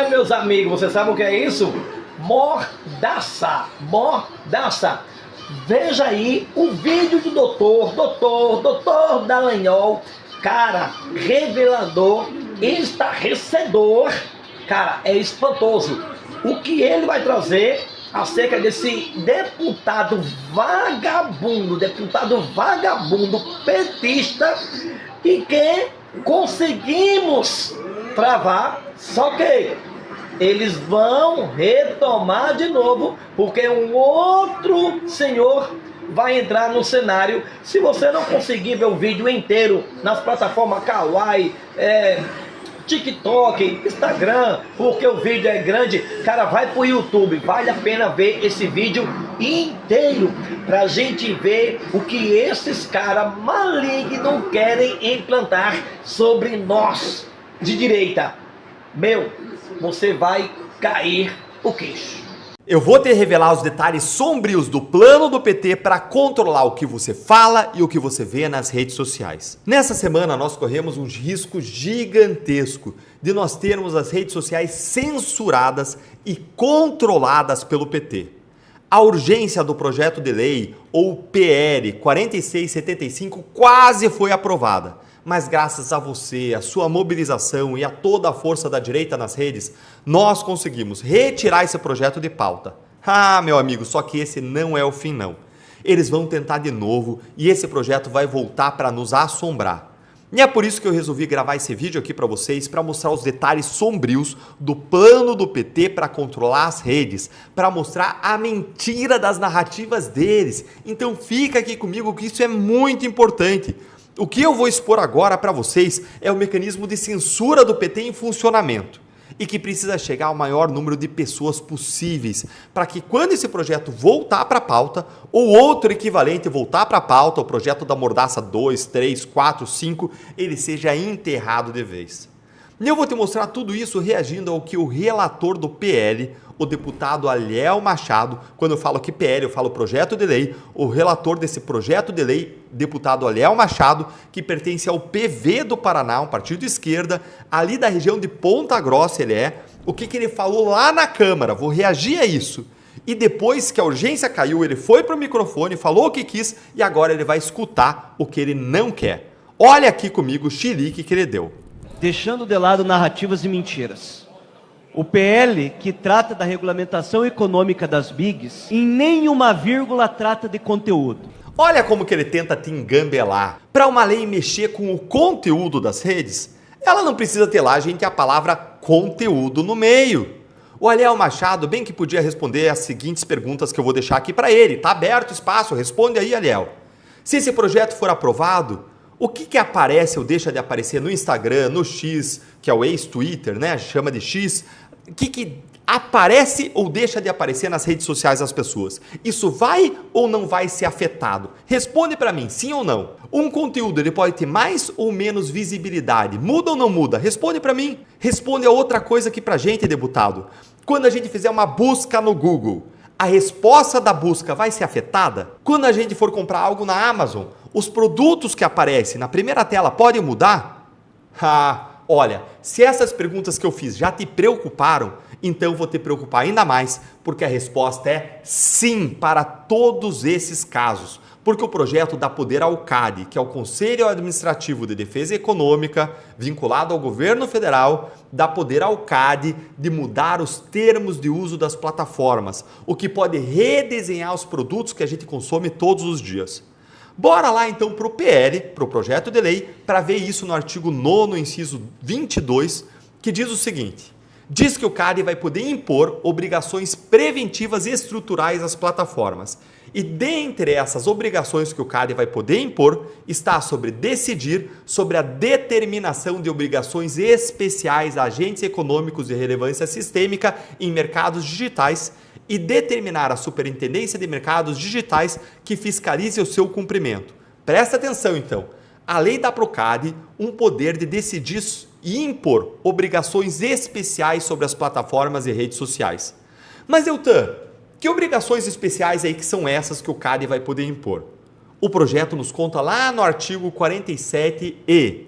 Meus amigos, você sabe o que é isso? Mordaça, mordaça. Veja aí o vídeo do doutor Dallagnol, cara, revelador, estarrecedor, cara, é espantoso. O que ele vai trazer acerca desse deputado vagabundo petista e que conseguimos travar, só que eles vão retomar de novo, porque um outro senhor vai entrar no cenário. Se você não conseguir ver o vídeo inteiro nas plataformas Kawaii, TikTok, Instagram, porque o vídeo é grande, cara, vai pro YouTube, vale a pena ver esse vídeo inteiro, pra gente ver o que esses caras malignos querem implantar sobre nós de direita. Você vai cair o queixo. Eu vou te revelar os detalhes sombrios do plano do PT para controlar o que você fala e o que você vê nas redes sociais. Nessa semana nós corremos um risco gigantesco de nós termos as redes sociais censuradas e controladas pelo PT. A urgência do projeto de lei, ou PL 4675, quase foi aprovada. Mas graças a você, a sua mobilização e a toda a força da direita nas redes, nós conseguimos retirar esse projeto de pauta. Ah, meu amigo, só que esse não é o fim não. Eles vão tentar de novo e esse projeto vai voltar para nos assombrar. E é por isso que eu resolvi gravar esse vídeo aqui para vocês, para mostrar os detalhes sombrios do plano do PT para controlar as redes, para mostrar a mentira das narrativas deles. Então fica aqui comigo que isso é muito importante. O que eu vou expor agora para vocês é o mecanismo de censura do PT em funcionamento e que precisa chegar ao maior número de pessoas possíveis para que quando esse projeto voltar para a pauta ou outro equivalente voltar para a pauta, o projeto da Mordaça 2, 3, 4, 5, ele seja enterrado de vez. E eu vou te mostrar tudo isso reagindo ao que o relator do PL, o deputado Aliel Machado, quando eu falo aqui PL, eu falo projeto de lei, o relator desse projeto de lei, deputado Aliel Machado, que pertence ao PV do Paraná, um partido de esquerda, ali da região de Ponta Grossa ele é, o que ele falou lá na Câmara, vou reagir a isso. E depois que a urgência caiu, ele foi para o microfone, falou o que quis e agora ele vai escutar o que ele não quer. Olha aqui comigo o chilique que ele deu. Deixando de lado narrativas e mentiras. O PL, que trata da regulamentação econômica das bigs, em nenhuma vírgula trata de conteúdo. Olha como que ele tenta te engambelar. Para uma lei mexer com o conteúdo das redes, ela não precisa ter lá, gente, a palavra conteúdo no meio. O Aliel Machado bem que podia responder as seguintes perguntas que eu vou deixar aqui para ele. Tá aberto o espaço, responde aí, Aliel. Se esse projeto for aprovado, o que aparece ou deixa de aparecer no Instagram, no X, que é o ex-Twitter, né? Chama de X. O que aparece ou deixa de aparecer nas redes sociais das pessoas? Isso vai ou não vai ser afetado? Responde para mim, sim ou não. Um conteúdo, ele pode ter mais ou menos visibilidade? Muda ou não muda? Responde para mim. Responde a outra coisa aqui pra gente, deputado. Quando a gente fizer uma busca no Google, a resposta da busca vai ser afetada? Quando a gente for comprar algo na Amazon, os produtos que aparecem na primeira tela podem mudar? Olha, se essas perguntas que eu fiz já te preocuparam, então vou te preocupar ainda mais, porque a resposta é sim para todos esses casos. Porque o projeto dá poder ao CAD, que é o Conselho Administrativo de Defesa Econômica, vinculado ao governo federal, dá poder ao CAD de mudar os termos de uso das plataformas, o que pode redesenhar os produtos que a gente consome todos os dias. Bora lá então para o PL, para o projeto de lei, para ver isso no artigo 9º, inciso 22, que diz o seguinte: diz que o CAD vai poder impor obrigações preventivas e estruturais às plataformas. E dentre essas obrigações que o CAD vai poder impor, está sobre decidir sobre a determinação de obrigações especiais a agentes econômicos de relevância sistêmica em mercados digitais e determinar a Superintendência de Mercados Digitais que fiscalize o seu cumprimento. Presta atenção então, a lei dá para o CAD um poder de decidir e impor obrigações especiais sobre as plataformas e redes sociais. Mas Deltan, que obrigações especiais aí que são essas que o CAD vai poder impor? O projeto nos conta lá no artigo 47E.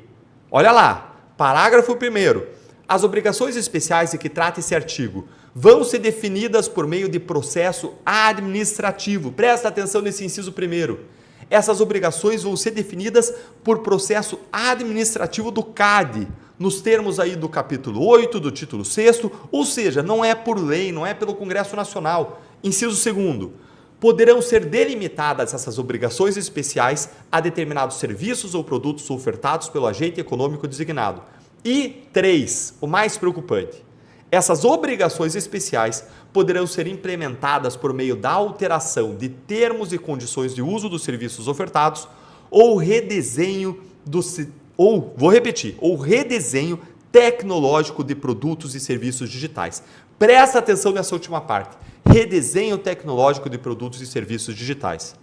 Olha lá, parágrafo 1º. As obrigações especiais de que trata esse artigo vão ser definidas por meio de processo administrativo. Presta atenção nesse inciso primeiro. Essas obrigações vão ser definidas por processo administrativo do CAD, nos termos aí do capítulo 8, do título 6º, ou seja, não é por lei, não é pelo Congresso Nacional. Inciso segundo, poderão ser delimitadas essas obrigações especiais a determinados serviços ou produtos ofertados pelo agente econômico designado. E 3, o mais preocupante, essas obrigações especiais poderão ser implementadas por meio da alteração de termos e condições de uso dos serviços ofertados ou redesenho redesenho tecnológico de produtos e serviços digitais. Presta atenção nessa última parte. Redesenho tecnológico de produtos e serviços digitais.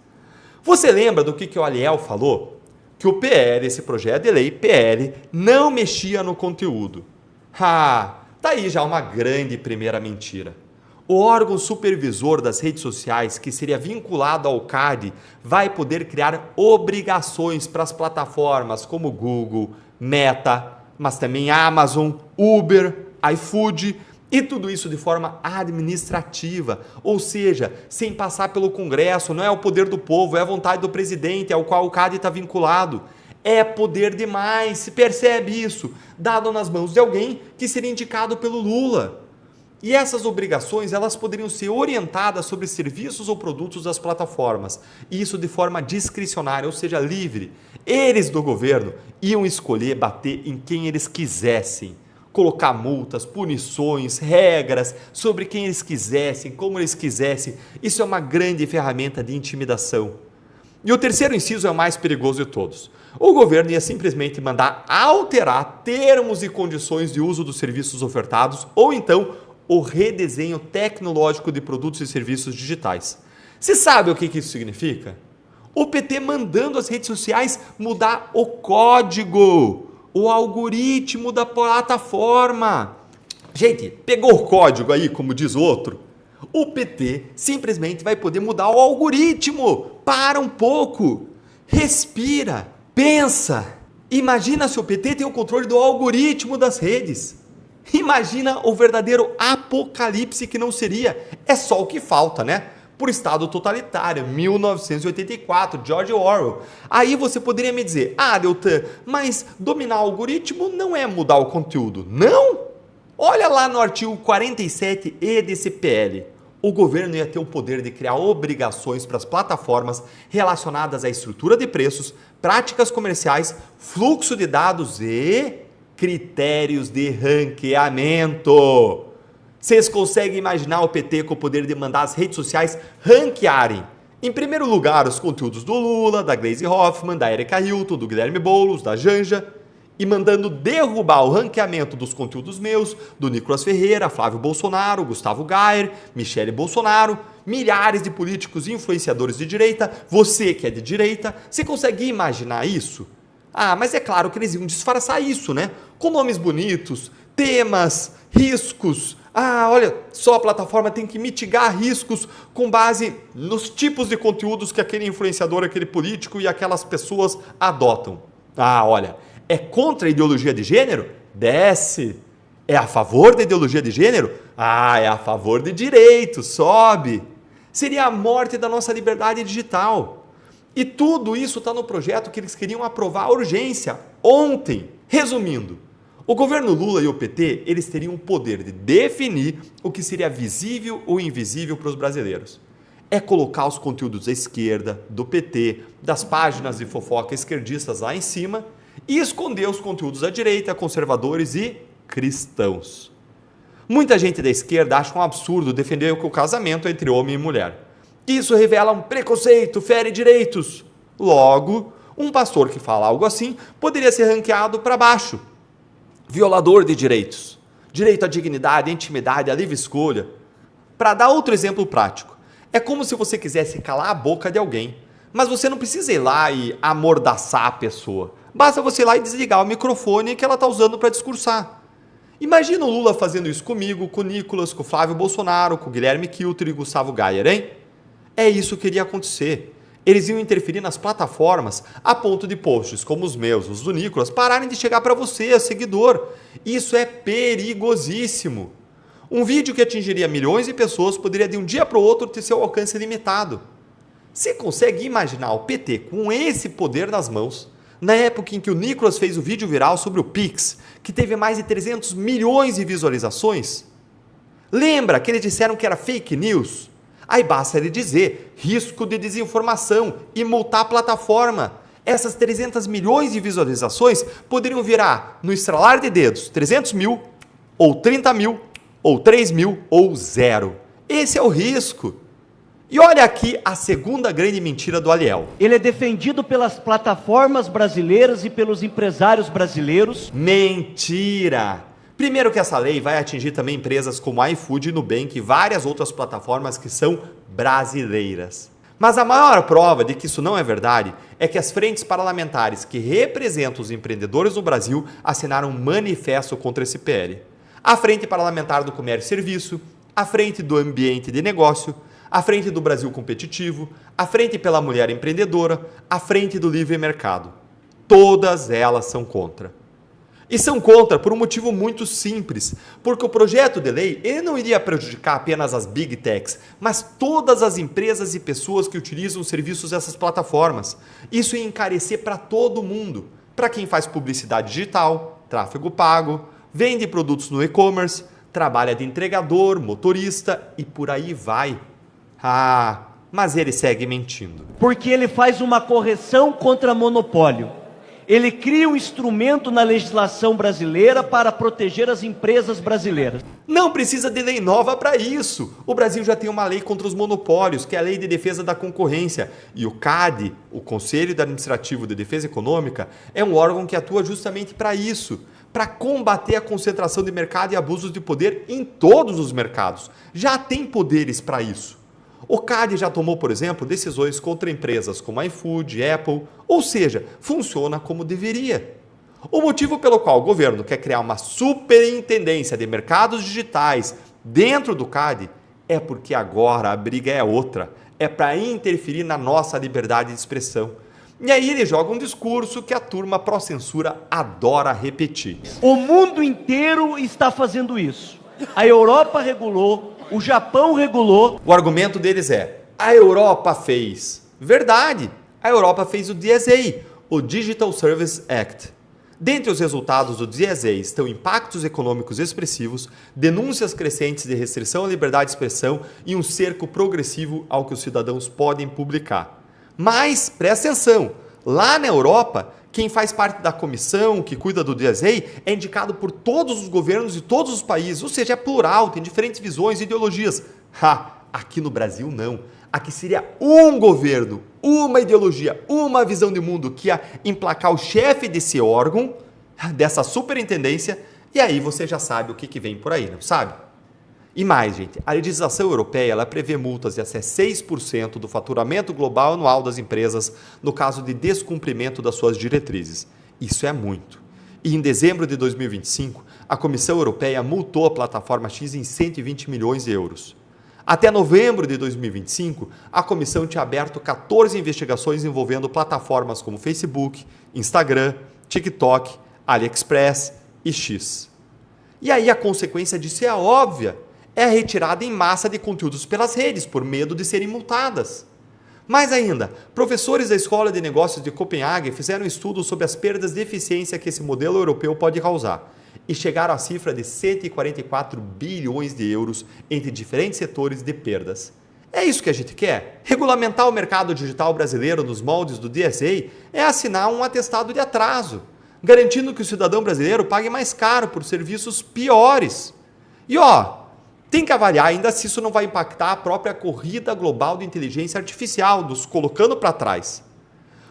Você lembra do que o Aliel falou? Que o PL, esse projeto de lei, PL, não mexia no conteúdo. Tá aí já uma grande primeira mentira. O órgão supervisor das redes sociais, que seria vinculado ao CAD, vai poder criar obrigações para as plataformas como Google, Meta, mas também Amazon, Uber, iFood, e tudo isso de forma administrativa, ou seja, sem passar pelo Congresso. Não é o poder do povo, é a vontade do presidente, ao qual o CAD está vinculado. É poder demais, se percebe isso, dado nas mãos de alguém que seria indicado pelo Lula. E essas obrigações, elas poderiam ser orientadas sobre serviços ou produtos das plataformas, e isso de forma discricionária, ou seja, livre. Eles do governo iam escolher bater em quem eles quisessem, colocar multas, punições, regras sobre quem eles quisessem, como eles quisessem. Isso é uma grande ferramenta de intimidação. E o terceiro inciso é o mais perigoso de todos. O governo ia simplesmente mandar alterar termos e condições de uso dos serviços ofertados, ou então o redesenho tecnológico de produtos e serviços digitais. Você sabe o que isso significa? O PT mandando as redes sociais mudar o código, o algoritmo da plataforma. Gente, pegou o código aí, como diz o outro? O PT simplesmente vai poder mudar o algoritmo. Para um pouco, respira, pensa. Imagina se o PT tem o controle do algoritmo das redes. Imagina o verdadeiro apocalipse que não seria. É só o que falta, né? Por Estado Totalitário, 1984, George Orwell. Aí você poderia me dizer, Deltan, mas dominar o algoritmo não é mudar o conteúdo. Não? Olha lá no artigo 47E desse PL. O governo ia ter o poder de criar obrigações para as plataformas relacionadas à estrutura de preços, práticas comerciais, fluxo de dados e critérios de ranqueamento. Vocês conseguem imaginar o PT com o poder de mandar as redes sociais ranquearem, em primeiro lugar, os conteúdos do Lula, da Gleisi Hoffmann, da Erika Hilton, do Guilherme Boulos, da Janja, e mandando derrubar o ranqueamento dos conteúdos meus, do Nicolas Ferreira, Flávio Bolsonaro, Gustavo Gayer, Michele Bolsonaro, milhares de políticos e influenciadores de direita. Você que é de direita, você consegue imaginar isso? Mas é claro que eles iam disfarçar isso, né? Com nomes bonitos, temas, riscos. Olha só, a plataforma tem que mitigar riscos com base nos tipos de conteúdos que aquele influenciador, aquele político e aquelas pessoas adotam. Olha, é contra a ideologia de gênero? Desce. É a favor da ideologia de gênero? É a favor de direitos, sobe. Seria a morte da nossa liberdade digital. E tudo isso está no projeto que eles queriam aprovar à urgência, ontem. Resumindo, o governo Lula e o PT, eles teriam o poder de definir o que seria visível ou invisível para os brasileiros. É colocar os conteúdos da esquerda, do PT, das páginas de fofoca esquerdistas lá em cima e esconder os conteúdos da direita, conservadores e cristãos. Muita gente da esquerda acha um absurdo defender o casamento entre homem e mulher. Isso revela um preconceito, fere direitos. Logo, um pastor que fala algo assim poderia ser ranqueado para baixo. Violador de direitos. Direito à dignidade, à intimidade, à livre escolha. Para dar outro exemplo prático, é como se você quisesse calar a boca de alguém, mas você não precisa ir lá e amordaçar a pessoa. Basta você ir lá e desligar o microfone que ela está usando para discursar. Imagina o Lula fazendo isso comigo, com o Nicolas, com o Flávio Bolsonaro, com o Guilherme Kilter e Gustavo Gayer, hein? É isso que iria acontecer. Eles iam interferir nas plataformas a ponto de posts como os meus, os do Nicolas, pararem de chegar para você, seguidor. Isso é perigosíssimo. Um vídeo que atingiria milhões de pessoas poderia de um dia para o outro ter seu alcance limitado. Você consegue imaginar o PT com esse poder nas mãos, na época em que o Nicolas fez o vídeo viral sobre o Pix, que teve mais de 300 milhões de visualizações? Lembra que eles disseram que era fake news? Aí basta ele dizer risco de desinformação e multar a plataforma. Essas 300 milhões de visualizações poderiam virar, no estralar de dedos, 300 mil, ou 30 mil, ou 3 mil, ou zero. Esse é o risco. E olha aqui a segunda grande mentira do Aliel. Ele é defendido pelas plataformas brasileiras e pelos empresários brasileiros. Mentira! Primeiro que essa lei vai atingir também empresas como a iFood, Nubank e várias outras plataformas que são brasileiras. Mas a maior prova de que isso não é verdade é que as frentes parlamentares que representam os empreendedores no Brasil assinaram um manifesto contra esse PL. A Frente Parlamentar do Comércio e Serviço, a Frente do Ambiente de Negócio, a Frente do Brasil Competitivo, a Frente pela Mulher Empreendedora, a Frente do Livre Mercado. Todas elas são contra. E são contra por um motivo muito simples, porque o projeto de lei ele não iria prejudicar apenas as Big Techs, mas todas as empresas e pessoas que utilizam os serviços dessas plataformas. Isso ia encarecer para todo mundo, para quem faz publicidade digital, tráfego pago, vende produtos no e-commerce, trabalha de entregador, motorista e por aí vai. Ah, mas ele segue mentindo. Porque ele faz uma correção contra monopólio. Ele cria um instrumento na legislação brasileira para proteger as empresas brasileiras. Não precisa de lei nova para isso. O Brasil já tem uma lei contra os monopólios, que é a Lei de Defesa da Concorrência. E o CADE, o Conselho Administrativo de Defesa Econômica, é um órgão que atua justamente para isso, para combater a concentração de mercado e abusos de poder em todos os mercados. Já tem poderes para isso. O CADE já tomou, por exemplo, decisões contra empresas como iFood, Apple, ou seja, funciona como deveria. O motivo pelo qual o governo quer criar uma superintendência de mercados digitais dentro do CADE é porque agora a briga é outra, é para interferir na nossa liberdade de expressão. E aí ele joga um discurso que a turma pró-censura adora repetir. O mundo inteiro está fazendo isso. A Europa regulou, o Japão regulou. O argumento deles é, a Europa fez. Verdade, a Europa fez o DSA, o Digital Services Act. Dentre os resultados do DSA estão impactos econômicos expressivos, denúncias crescentes de restrição à liberdade de expressão e um cerco progressivo ao que os cidadãos podem publicar. Mas, presta atenção, lá na Europa, quem faz parte da comissão que cuida do DSA é indicado por todos os governos de todos os países, ou seja, é plural, tem diferentes visões e ideologias. Aqui no Brasil não. Aqui seria um governo, uma ideologia, uma visão de mundo que ia emplacar o chefe desse órgão, dessa superintendência, e aí você já sabe o que vem por aí, não sabe? E mais, gente, a legislação europeia ela prevê multas de até 6% do faturamento global anual das empresas no caso de descumprimento das suas diretrizes. Isso é muito. E em dezembro de 2025, a Comissão Europeia multou a plataforma X em 120 milhões de euros. Até novembro de 2025, a comissão tinha aberto 14 investigações envolvendo plataformas como Facebook, Instagram, TikTok, AliExpress e X. E aí a consequência disso é óbvia. É a retirada em massa de conteúdos pelas redes, por medo de serem multadas. Mais ainda, professores da Escola de Negócios de Copenhague fizeram um estudo sobre as perdas de eficiência que esse modelo europeu pode causar e chegaram à cifra de 144 bilhões de euros entre diferentes setores de perdas. É isso que a gente quer? Regulamentar o mercado digital brasileiro nos moldes do DSA é assinar um atestado de atraso, garantindo que o cidadão brasileiro pague mais caro por serviços piores. E tem que avaliar ainda se isso não vai impactar a própria corrida global de inteligência artificial, nos colocando para trás.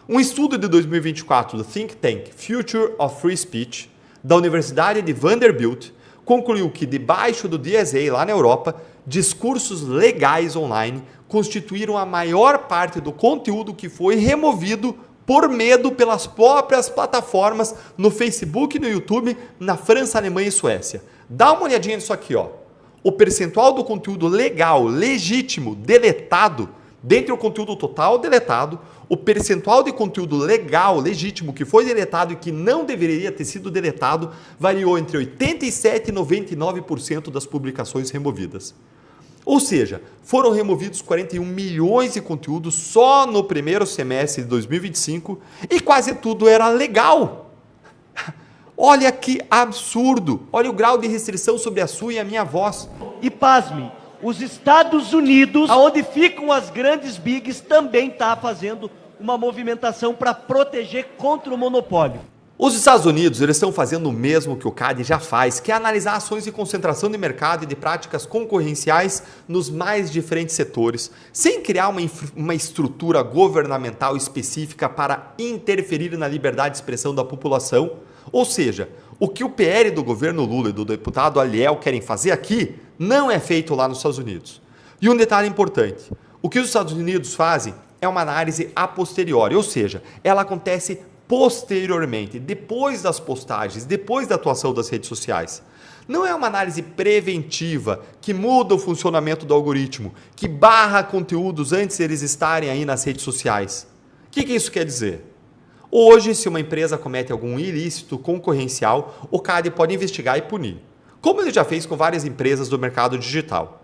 Um estudo de 2024 do think tank Future of Free Speech, da Universidade de Vanderbilt, concluiu que debaixo do DSA lá na Europa, discursos legais online constituíram a maior parte do conteúdo que foi removido por medo pelas próprias plataformas no Facebook e no YouTube, na França, Alemanha e Suécia. Dá uma olhadinha nisso aqui, O percentual do conteúdo legal, legítimo, deletado, Dentre o conteúdo total deletado, o percentual de conteúdo legal, legítimo, que foi deletado e que não deveria ter sido deletado, variou entre 87% e 99% das publicações removidas. Ou seja, foram removidos 41 milhões de conteúdos só no primeiro semestre de 2025 e quase tudo era legal. Olha que absurdo! Olha o grau de restrição sobre a sua e a minha voz. E pasme, os Estados Unidos, onde ficam as grandes bigs, também está fazendo uma movimentação para proteger contra o monopólio. Os Estados Unidos eles estão fazendo o mesmo que o CADE já faz, que é analisar ações de concentração de mercado e de práticas concorrenciais nos mais diferentes setores, sem criar uma estrutura governamental específica para interferir na liberdade de expressão da população. Ou seja, o que o PL do governo Lula e do deputado Aliel querem fazer aqui não é feito lá nos Estados Unidos. E um detalhe importante, o que os Estados Unidos fazem é uma análise a posteriori, ou seja, ela acontece posteriormente, depois das postagens, depois da atuação das redes sociais. Não é uma análise preventiva que muda o funcionamento do algoritmo, que barra conteúdos antes de eles estarem aí nas redes sociais. O que isso quer dizer? Hoje, se uma empresa comete algum ilícito concorrencial, o CADE pode investigar e punir, como ele já fez com várias empresas do mercado digital.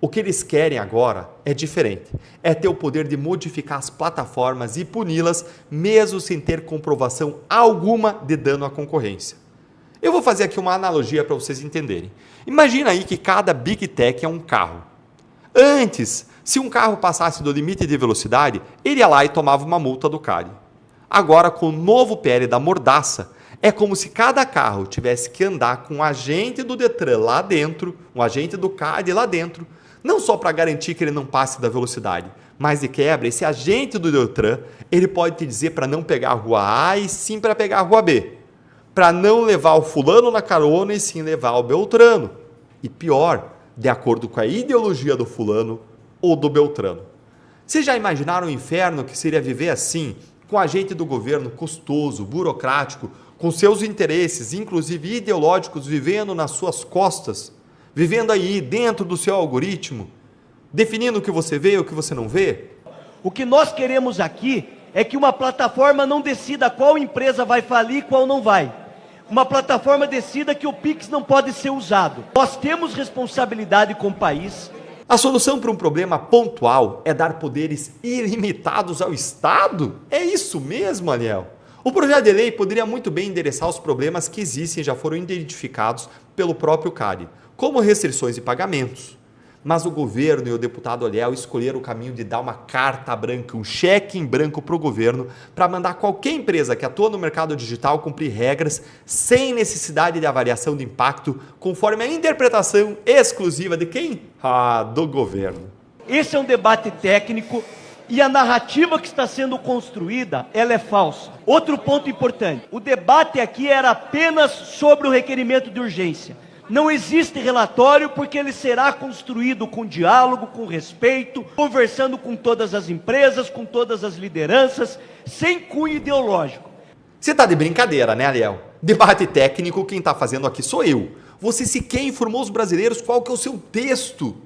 O que eles querem agora é diferente, é ter o poder de modificar as plataformas e puni-las, mesmo sem ter comprovação alguma de dano à concorrência. Eu vou fazer aqui uma analogia para vocês entenderem. Imagina aí que cada Big Tech é um carro. Antes, se um carro passasse do limite de velocidade, ele ia lá e tomava uma multa do CADE. Agora, com o novo PL da mordaça, é como se cada carro tivesse que andar com um agente do Detran lá dentro, um agente do CADE lá dentro, não só para garantir que ele não passe da velocidade, mas de quebra, esse agente do Detran, ele pode te dizer para não pegar a rua A e sim para pegar a rua B. Para não levar o fulano na carona e sim levar o Beltrano. E pior, de acordo com a ideologia do fulano ou do Beltrano. Vocês já imaginaram o inferno que seria viver assim, com agente do governo custoso, burocrático, com seus interesses, inclusive ideológicos, vivendo nas suas costas? Vivendo aí dentro do seu algoritmo, definindo o que você vê e o que você não vê? O que nós queremos aqui é que uma plataforma não decida qual empresa vai falir e qual não vai. Uma plataforma decida que o Pix não pode ser usado. Nós temos responsabilidade com o país. A solução para um problema pontual é dar poderes ilimitados ao Estado? É isso mesmo, Aniel? O projeto de lei poderia muito bem endereçar os problemas que existem e já foram identificados pelo próprio CADE, como restrições de pagamentos. Mas o governo e o deputado Aliel escolheram o caminho de dar uma carta branca, um cheque em branco para o governo, para mandar qualquer empresa que atua no mercado digital cumprir regras sem necessidade de avaliação de impacto, conforme a interpretação exclusiva de quem? Do governo. Esse é um debate técnico e a narrativa que está sendo construída, ela é falsa. Outro ponto importante, o debate aqui era apenas sobre o requerimento de urgência. Não existe relatório porque ele será construído com diálogo, com respeito, conversando com todas as empresas, com todas as lideranças, sem cunho ideológico. Você está de brincadeira, né, Aliel? Debate técnico, quem está fazendo aqui sou eu. Você sequer informou os brasileiros qual que é o seu texto.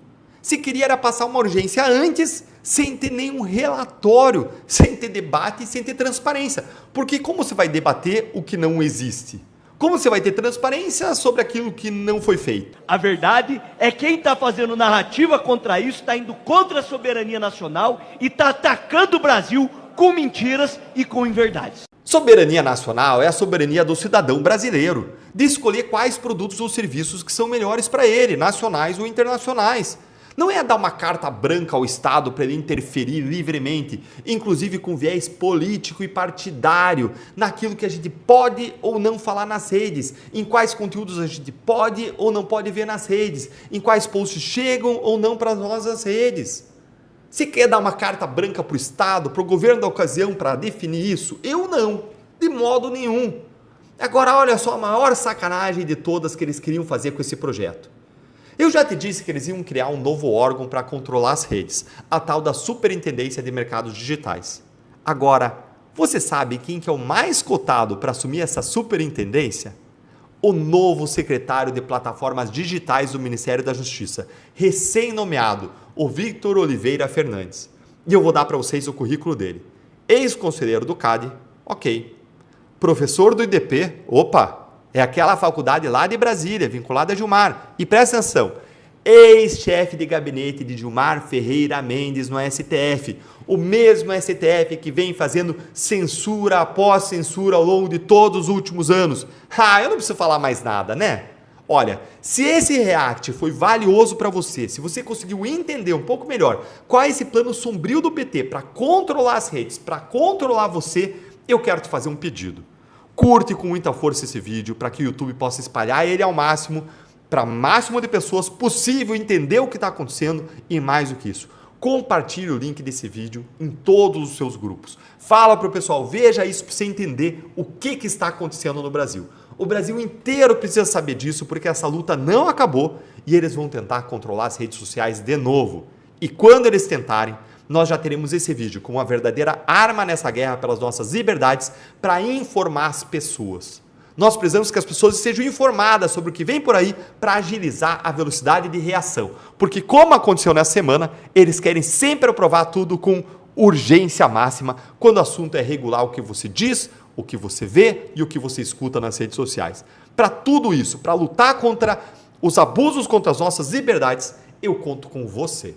Se queria era passar uma urgência antes, sem ter nenhum relatório, sem ter debate e sem ter transparência. Porque como você vai debater o que não existe? Como você vai ter transparência sobre aquilo que não foi feito? A verdade é que quem está fazendo narrativa contra isso está indo contra a soberania nacional e está atacando o Brasil com mentiras e com inverdades. Soberania nacional é a soberania do cidadão brasileiro, de escolher quais produtos ou serviços que são melhores para ele, nacionais ou internacionais. Não é dar uma carta branca ao Estado para ele interferir livremente, inclusive com viés político e partidário, naquilo que a gente pode ou não falar nas redes, em quais conteúdos a gente pode ou não pode ver nas redes, em quais posts chegam ou não para nós as redes. Se quer dar uma carta branca para o Estado, para o governo da ocasião para definir isso, eu não, de modo nenhum. Agora olha só a maior sacanagem de todas que eles queriam fazer com esse projeto. Eu já te disse que eles iam criar um novo órgão para controlar as redes, a tal da Superintendência de Mercados Digitais. Agora, você sabe quem que é o mais cotado para assumir essa superintendência? O novo secretário de Plataformas Digitais do Ministério da Justiça, recém-nomeado, o Victor Oliveira Fernandes. E eu vou dar para vocês o currículo dele. Ex-conselheiro do CAD, ok. Professor do IDP, opa, é aquela faculdade lá de Brasília, vinculada a Gilmar. E presta atenção, ex-chefe de gabinete de Gilmar Ferreira Mendes no STF. O mesmo STF que vem fazendo censura após censura ao longo de todos os últimos anos. Ah, eu não preciso falar mais nada, né? Olha, se esse react foi valioso para você, se você conseguiu entender um pouco melhor qual é esse plano sombrio do PT para controlar as redes, para controlar você, eu quero te fazer um pedido. Curte com muita força esse vídeo para que o YouTube possa espalhar ele ao máximo, para o máximo de pessoas possível entender o que está acontecendo e mais do que isso. Compartilhe o link desse vídeo em todos os seus grupos. Fala para o pessoal, veja isso para você entender o que está acontecendo no Brasil. O Brasil inteiro precisa saber disso porque essa luta não acabou e eles vão tentar controlar as redes sociais de novo. E quando eles tentarem, nós já teremos esse vídeo como uma verdadeira arma nessa guerra pelas nossas liberdades para informar as pessoas. Nós precisamos que as pessoas sejam informadas sobre o que vem por aí para agilizar a velocidade de reação. Porque como aconteceu nessa semana, eles querem sempre aprovar tudo com urgência máxima quando o assunto é regular o que você diz, o que você vê e o que você escuta nas redes sociais. Para tudo isso, para lutar contra os abusos contra as nossas liberdades, eu conto com você.